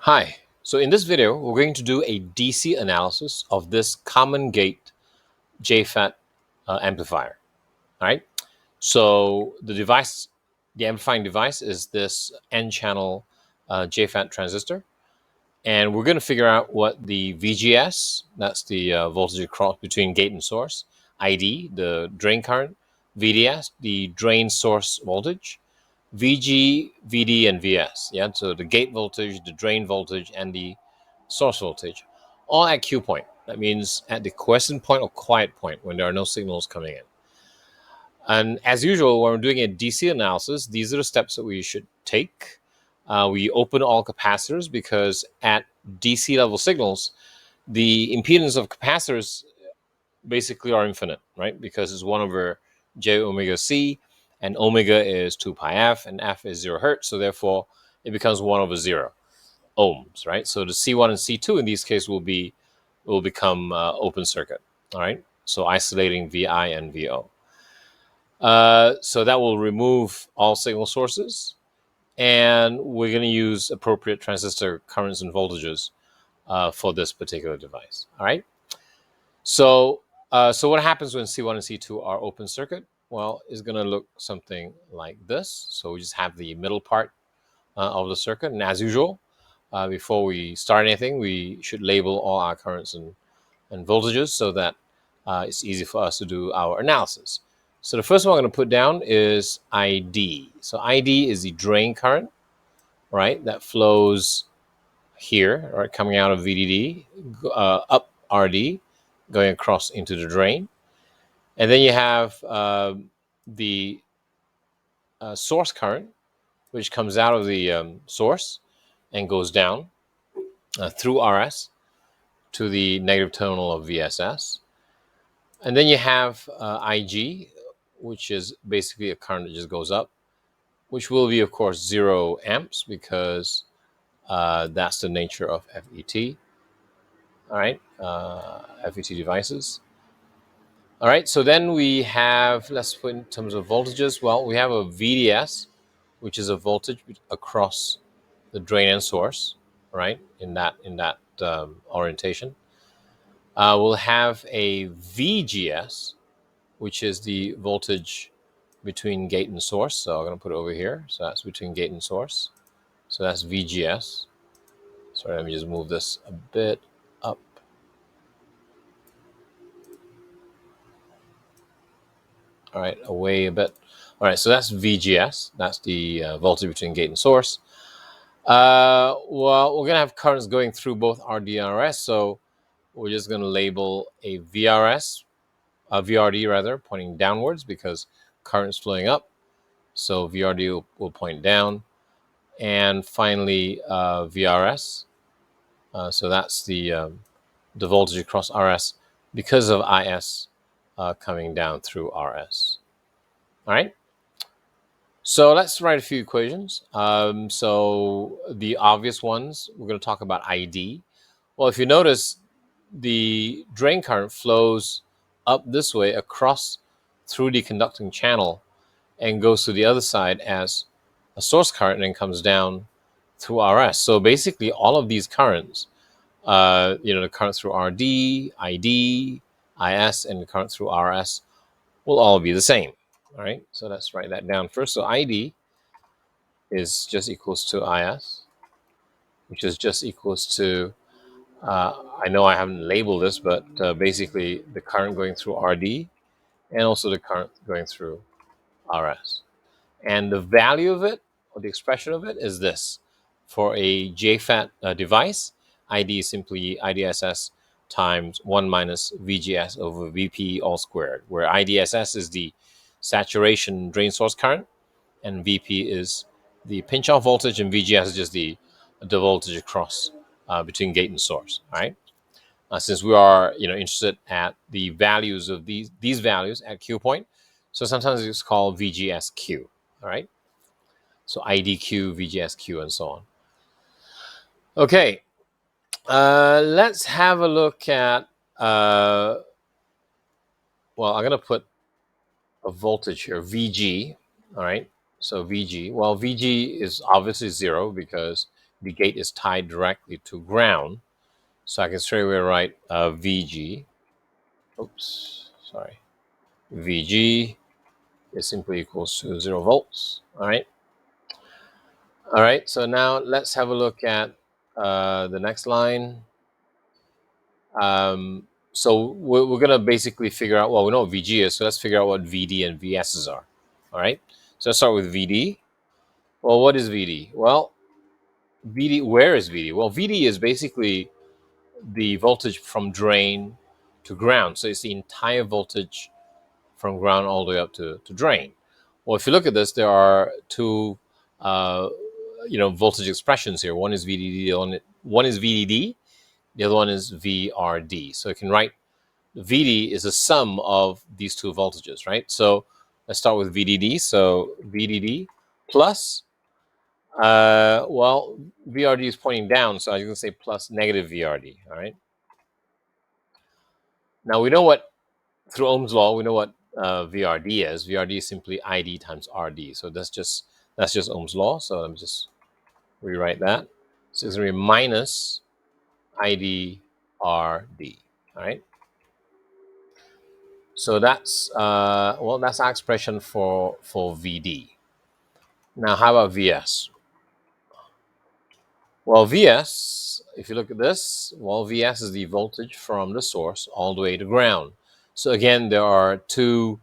Hi, so in this video, we're going to do a DC analysis of this common gate JFET amplifier. All right, so the amplifying device is this N-channel JFET transistor, and we're going to figure out what the VGS, that's the voltage across between gate and source, ID, the drain current, VDS, the drain source voltage, VG, VD, and VS. Yeah, so the gate voltage, the drain voltage, and the source voltage, all at Q point. That means at the quiescent point or quiet point when there are no signals coming in. And as usual, when we're doing a DC analysis, these are the steps that we should take. We open all capacitors because at DC level signals, the impedance of capacitors basically are infinite, right? Because it's 1 over j omega c, and omega is 2 pi f, and f is 0 hertz, so therefore it becomes 1 over 0 ohms, right? So the C1 and C2 in these cases will become open circuit, all right? So isolating VI and VO. So that will remove all signal sources, and we're going to use appropriate transistor currents and voltages for this particular device, all right? So what happens when C1 and C2 are open circuit? Well, it's going to look something like this. So we just have the middle part of the circuit. And as usual, before we start anything, we should label all our currents and voltages so that it's easy for us to do our analysis. So the first one I'm going to put down is ID. So ID is the drain current, right, that flows here, right, coming out of VDD, up RD, going across into the drain. And then you have the source current, which comes out of the source and goes down through RS to the negative terminal of VSS. And then you have IG, which is basically a current that just goes up, which will be, of course, 0 amps because that's the nature of FET. All right, FET devices. All right, so then we have, let's put in terms of voltages. Well, we have a VDS, which is a voltage across the drain and source, right? In that orientation. We'll have a VGS, which is the voltage between gate and source. So I'm going to put it over here. So that's between gate and source. So that's VGS. Sorry, let me just move this a bit up. All right, away a bit. All right, so that's VGS. That's the voltage between gate and source. Well, we're going to have currents going through both RD and RS. So we're just going to label a VRS, a VRD rather, pointing downwards because current's flowing up. So VRD will point down. And finally, VRS. So that's the voltage across RS because of IS coming down through RS. All right. So let's write a few equations. So the obvious ones, we're going to talk about ID. Well, if you notice, the drain current flows up this way across through the conducting channel and goes to the other side as a source current and then comes down through RS. So basically all of these currents, the current through RD, ID, IS, and the current through RS will all be the same. All right, so let's write that down first. So ID is just equals to IS, which is just equals to, I know I haven't labeled this, but basically the current going through RD and also the current going through RS. And the value of it, or the expression of it, is this. For a JFET device, ID is simply IDSS times 1 minus VGS over VP all squared, where IDSS is the saturation drain source current, and VP is the pinch-off voltage, and VGS is just the voltage across between gate and source. All right. Since we are interested at the values of these values at Q point, so sometimes it's called VGSQ. All right. So IDQ, VGSQ, and so on. Okay. Let's have a look at. Well, I'm going to put a voltage here, VG. All right. So VG. Well, VG is obviously 0 because the gate is tied directly to ground. So I can straight away write VG. Oops, sorry. VG is simply equals to 0 volts. All right. All right. So now let's have a look at the next line. So we're going to basically figure out, well, we know what VG is, so let's figure out what VD and VSs are. All right. So let's start with VD. Well, what is VD? Well, VD, where is VD? Well, VD is basically the voltage from drain to ground. So it's the entire voltage from ground all the way up to drain. Well, if you look at this, there are two, voltage expressions here. One is VDD, one is VDD, the other one is VRD. So you can write VD is a sum of these two voltages, right? So let's start with VDD. So VDD plus, VRD is pointing down, so I can say plus negative VRD, all right? Now we know what, through Ohm's law, we know what VRD is. VRD is simply ID times RD. So that's just Ohm's law. So let me just rewrite that. So it's going to be minus ID RD. All right. So that's that's our expression for VD. Now how about VS? Well, VS, if you look at this, well, VS is the voltage from the source all the way to ground. So again, there are two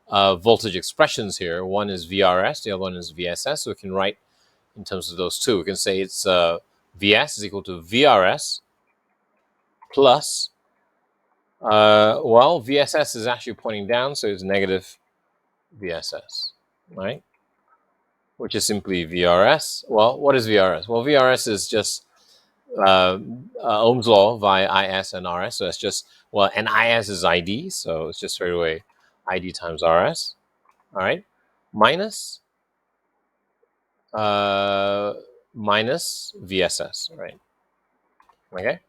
voltage expressions here. One is VRS, the other one is VSS. So we can write in terms of those two. We can say it's VS is equal to VRS plus, VSS is actually pointing down, so it's negative VSS, right? Which is simply VRS. Well, what is VRS? Well, VRS is just Ohm's law via IS and RS. So it's just, and IS is ID, so it's just straight away ID times RS. All right, minus minus VSS, right? Okay,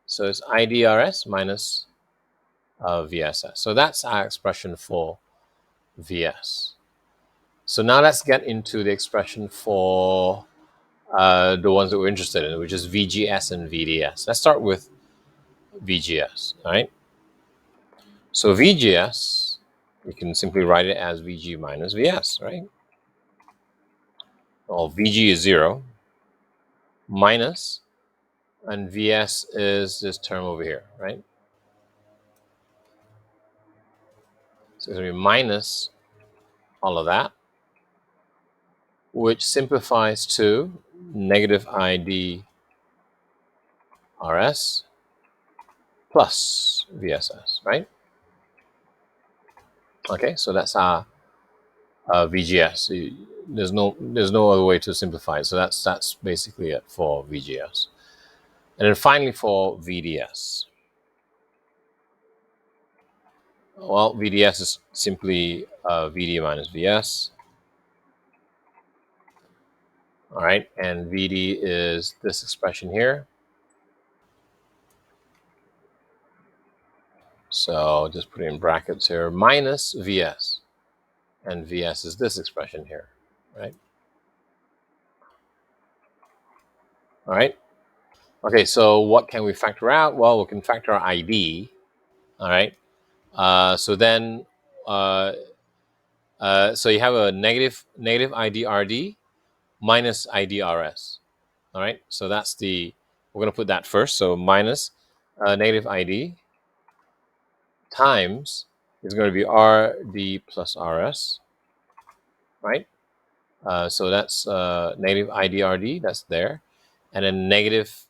so it's IDRS minus VSS. So that's our expression for VS. So now let's get into the expression for the ones that we're interested in, which is VGS and VDS. Let's start with VGS, all right? So VGS, we can simply write it as VG minus VS, right? Well, VG is 0, minus, and VS is this term over here, right? So it's going to be minus all of that, which simplifies to negative ID RS plus VSS, right? Okay, so that's our VGS. There's no other way to simplify it. So that's basically it for VGS. And then finally for VDS. Well, VDS is simply VD minus VS. All right, and VD is this expression here. So just put it in brackets here, minus VS. And VS is this expression here, right? All right. Okay, so what can we factor out? Well, we can factor our ID. All right. So then, so you have a negative ID RD minus ID RS. All right. So that's we're going to put that first. So minus negative ID times is going to be RD plus RS. Right. So that's negative ID RD. That's there. And then negative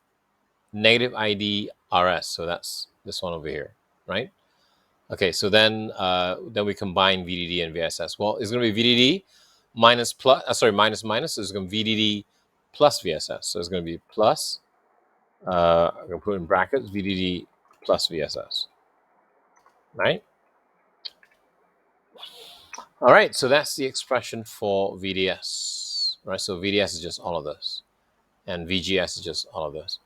ID RS. So that's this one over here, right? Okay, so then we combine VDD and VSS. Well, it's going to be VDD minus plus, minus minus. So it's going to be VDD plus VSS. So it's going to be plus, I'm going to put in brackets, VDD plus VSS, right? All right, so that's the expression for VDS, right? So VDS is just all of this, and VGS is just all of this.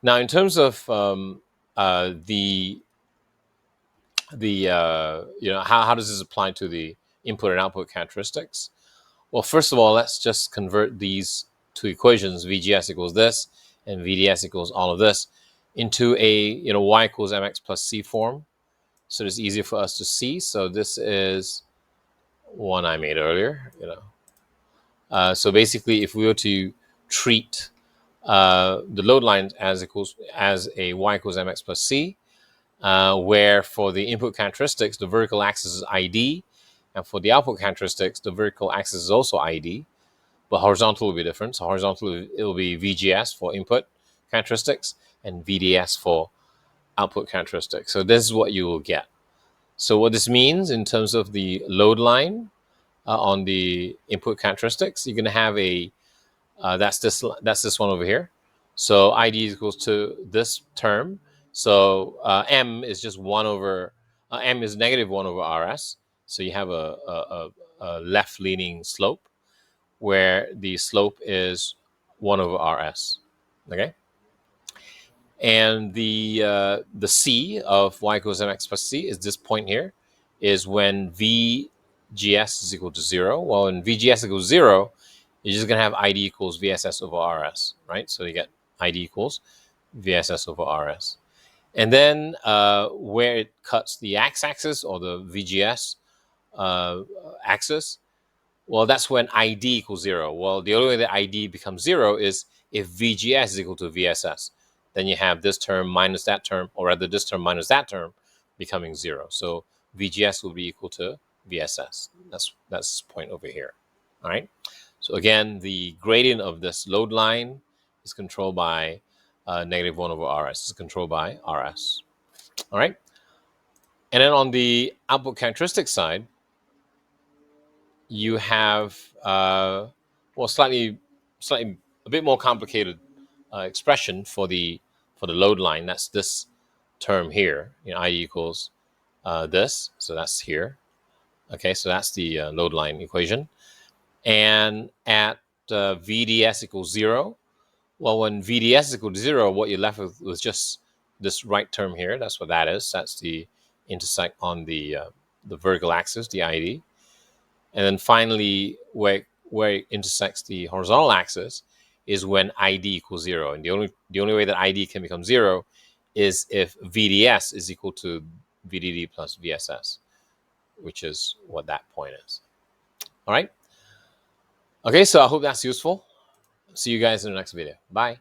Now, in terms of the how does this apply to the input and output characteristics? Well, first of all, let's just convert these two equations. VGS equals this, and VDS equals all of this into a y equals mx plus c form, so it's easier for us to see. So this is one I made earlier. So basically, if we were to treat the load line as a y equals mx plus c, where for the input characteristics the vertical axis is ID, and for the output characteristics the vertical axis is also ID, but horizontal will be different. So horizontal it will be VGS for input characteristics and VDS for output characteristics. So this is what you will get. So what this means in terms of the load line on the input characteristics, you're going to have a that's this one over here. So ID is equals to this term. So M is just 1 over M is negative 1 over RS. So you have a left-leaning slope where the slope is 1 over RS. Okay. And the C of y equals mx plus c is this point here, is when VGS is equal to 0. Well, when VGS equals 0, you're just going to have ID equals VSS over RS, right? So you get ID equals VSS over RS. And then where it cuts the x-axis or the VGS axis, well, that's when ID equals 0. Well, the only way that ID becomes 0 is if VGS is equal to VSS. Then you have this term minus that term, or rather this term minus that term, becoming 0. So VGS will be equal to VSS. That's this point over here. All right. So again, the gradient of this load line is controlled by negative 1 over RS. It's controlled by RS. All right. And then on the output characteristic side, you have slightly a bit more complicated expression for the load line. That's this term here. I equals this, so that's here. Okay, so that's the load line equation. And at VDS equals 0, well, when VDS is equal to 0, what you're left with was just this right term here. That's what that is. That's the intersect on the vertical axis, the ID. And then finally, where it intersects the horizontal axis is when ID equals 0. And the only way that ID can become 0 is if VDS is equal to VDD plus VSS, which is what that point is. All right. Okay, so I hope that's useful. See you guys in the next video. Bye.